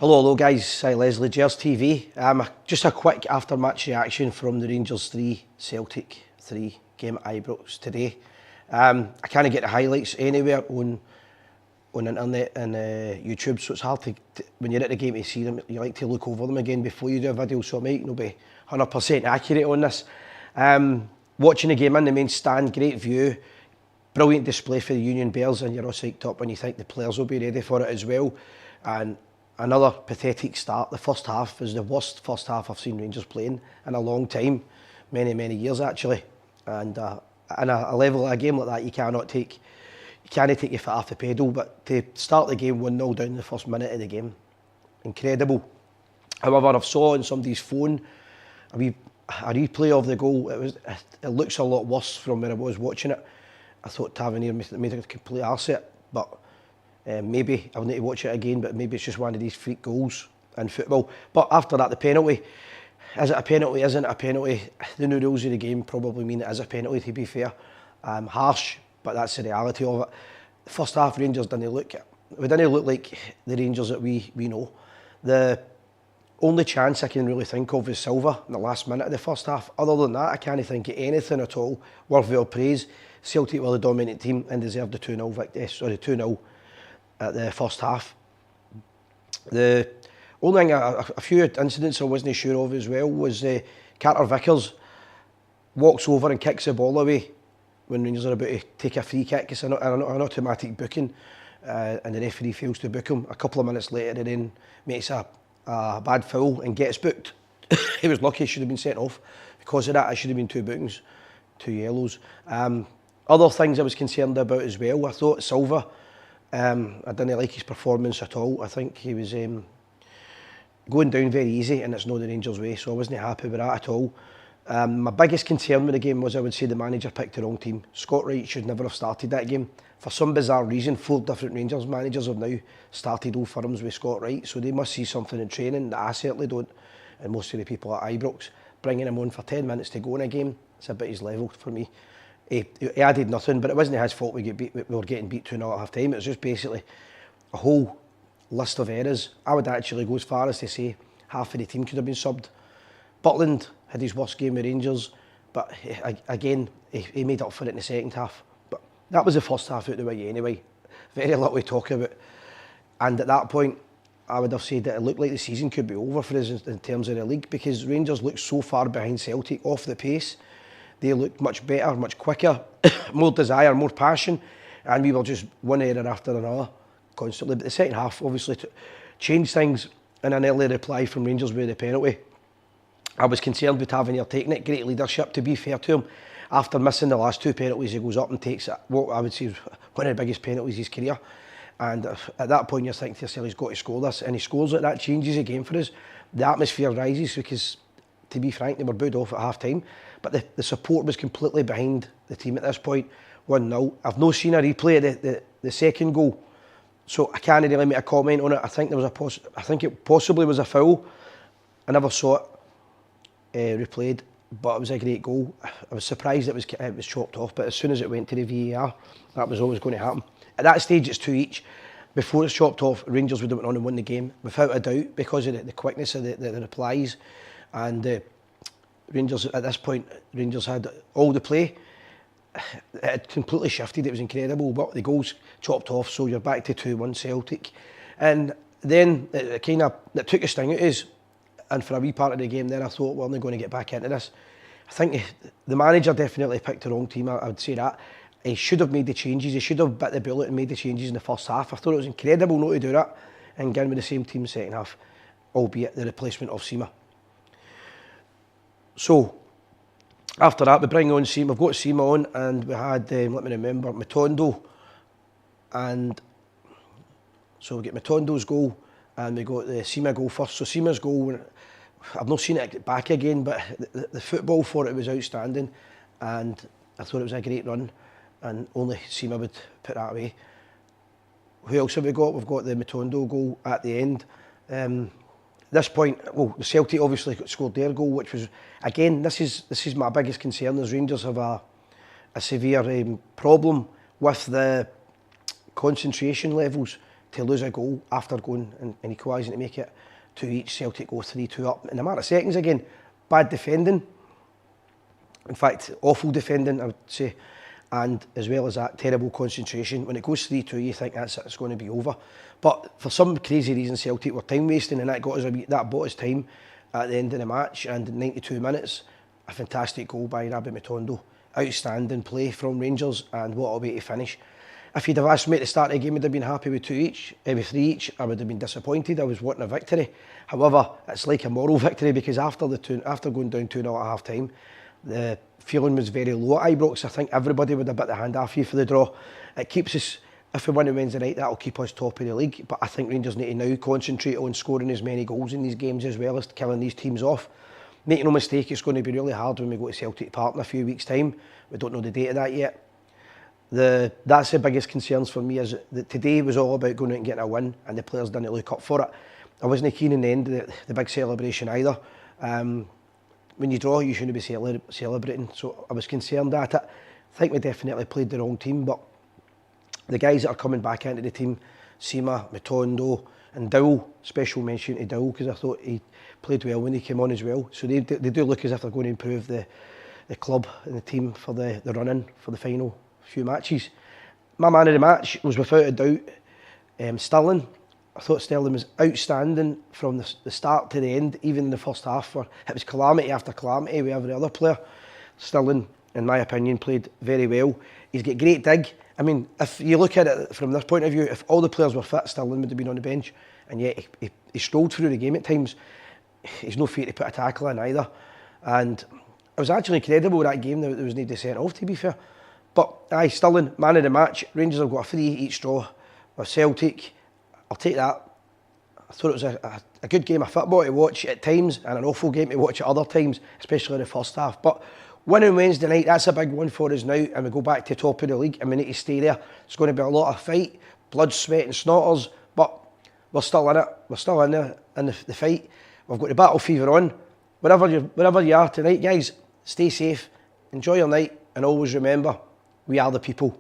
Hello guys, hi Leslie, Gers TV. Just a quick after-match reaction from the Rangers 3, Celtic 3 game at Ibrox today. I can't get the highlights anywhere on internet and YouTube, so it's hard to when you're at the game to see them. You like to look over them again before you do a video, so I might not be 100% accurate on this. Watching the game in the main stand, great view, brilliant display for the Union Bears, and you're all psyched up when you think the players will be ready for it as well. And another pathetic start. The first half was the worst first half I've seen Rangers playing in a long time, many years actually. And in a level of a game like that, you can't take your foot off the pedal. But to start the game 1-0 down the first minute of the game, incredible. However, I've saw on somebody's phone a replay of the goal. It looks a lot worse from where I was watching it. I thought Tavernier made a complete arse of it, but maybe I'll need to watch it again, but maybe it's just one of these freak goals in football. But after that, the penalty. Is it a penalty? Isn't it a penalty? The new rules of the game probably mean it is a penalty, to be fair. Harsh, but that's the reality of it. The first half, Rangers didn't look like the Rangers that we know. The only chance I can really think of is Silva in the last minute of the first half. Other than that, I can't think of anything at all worthwhile praise. Celtic were the dominant team and deserved the 2-0 victory. Sorry, 2-0. At the first half. The only thing, a few incidents I wasn't sure of as well was Carter Vickers walks over and kicks the ball away when Rangers are about to take a free kick. It's an automatic booking, and the referee fails to book him. A couple of minutes later, he then makes a bad foul and gets booked. He was lucky; he should have been sent off. Because of that, it should have been 2 bookings, 2 yellows. Other things I was concerned about as well. I thought Silva. I didn't like his performance at all. I think he was going down very easy, and it's not the Rangers' way, so I wasn't happy with that at all. My biggest concern with the game was I would say the manager picked the wrong team. Scott Wright should never have started that game. For some bizarre reason, 4 different Rangers managers have now started Old Firms with Scott Wright, so they must see something in training that I certainly don't, and most of the people at Ibrox. Bringing him on for 10 minutes to go in a game, it's a bit his level for me. He added nothing, but it wasn't his fault we were getting beat 2-0 at half time. It was just basically a whole list of errors. I would actually go as far as to say half of the team could have been subbed. Butland had his worst game with Rangers, but again, he made up for it in the second half. But that was the first half out the way anyway. Very little to talk about. And at that point, I would have said that it looked like the season could be over for us in terms of the league, because Rangers looked so far behind Celtic off the pace. They looked much better, much quicker, more desire, more passion, and we were just one error after another constantly. But the second half obviously changed things in an early reply from Rangers with the penalty. I was concerned with Tavernier taking it. Great leadership, to be fair to him. After missing the last 2 penalties, he goes up and takes it, what I would say is one of the biggest penalties of his career. And at that point you're thinking to yourself, he's got to score this, and he scores it. That changes the game for us. The atmosphere rises because, to be frank, they were booed off at half time, but the support was completely behind the team at this point. 1-0. I've not seen a replay of the second goal, so I can't really make a comment on it. I think it possibly was a foul. I never saw it replayed, but it was a great goal. I was surprised it was chopped off, but as soon as it went to the VAR, that was always going to happen. At that stage, it's 2 each. Before it's chopped off, Rangers would have went on and won the game without a doubt, because of the quickness of the replies. And Rangers, at this point, Rangers had all the play. It had completely shifted. It was incredible. But the goals chopped off, so you're back to 2-1 Celtic. And then it took a sting out of us. And for a wee part of the game there, I thought, we're only going to get back into this. I think the manager definitely picked the wrong team. I would say that. He should have made the changes. He should have bit the bullet and made the changes in the first half. I thought it was incredible not to do that and get in with the same team second half, albeit the replacement of Sima. So, after that, we bring on Sima. We've got Sima on, and we had, let me remember, Matondo. And so we get Matondo's goal, and we got the Sima goal first. So Sima's goal, I've not seen it back again, but the football for it was outstanding, and I thought it was a great run, and only Sima would put that away. Who else have we got? We've got the Matondo goal at the end. This point, well, the Celtic obviously scored their goal, which was, again, this is my biggest concern, is Rangers have a severe problem with the concentration levels to lose a goal after going and equalising to make it 2 each. Celtic go 3-2 up in a matter of seconds again. Bad defending. In fact, awful defending, I would say. And as well as that, terrible concentration. When it goes 3-2, you think that's it, it's going to be over. But for some crazy reason, Celtic were time wasting, and that bought us time at the end of the match. And in 92 minutes, a fantastic goal by Rabbi Matondo. Outstanding play from Rangers, and what a way to finish. If you'd have asked me at the start of the game, would I have been happy with 2 each, with 3 each, I would have been disappointed. I was wanting a victory. However, it's like a moral victory, because after going down 2-0 at half time, the feeling was very low at Ibrox. I think everybody would have bit the hand off you for the draw. It keeps us, if we win on Wednesday night, that'll keep us top of the league. But I think Rangers need to now concentrate on scoring as many goals in these games, as well as killing these teams off. Make no mistake, it's going to be really hard when we go to Celtic Park in a few weeks' time. We don't know the date of that yet. That's the biggest concerns for me, is that today was all about going out and getting a win, and the players didn't look up for it. I wasn't keen in the end of the big celebration either. When you draw, you shouldn't be celebrating, so I was concerned at it. I think we definitely played the wrong team, but the guys that are coming back into the team, Sima, Matondo and Dowell, special mention to Dowell, because I thought he played well when he came on as well. So they do look as if they're going to improve the club and the team for the run-in for the final few matches. My man of the match was without a doubt Sterling. I thought Sterling was outstanding from the start to the end, even in the first half. It was calamity after calamity with every other player. Sterling, in my opinion, played very well. He's got great dig. I mean, if you look at it from this point of view, if all the players were fit, Sterling would have been on the bench, and yet he strolled through the game at times. He's no fear to put a tackle in either. And it was actually incredible that game that there was no descent off, to be fair. But aye, Sterling, man of the match. Rangers have got a 3 each draw with Celtic. I'll take that. I thought it was a good game of football to watch at times, and an awful game to watch at other times, especially in the first half. But winning Wednesday night, that's a big one for us now, and we go back to top of the league, and we need to stay there. It's going to be a lot of fight, blood, sweat and snotters, but we're still in it. We're still in there in the fight. We've got the battle fever on. Wherever you are tonight, guys, stay safe, enjoy your night, and always remember, we are the people.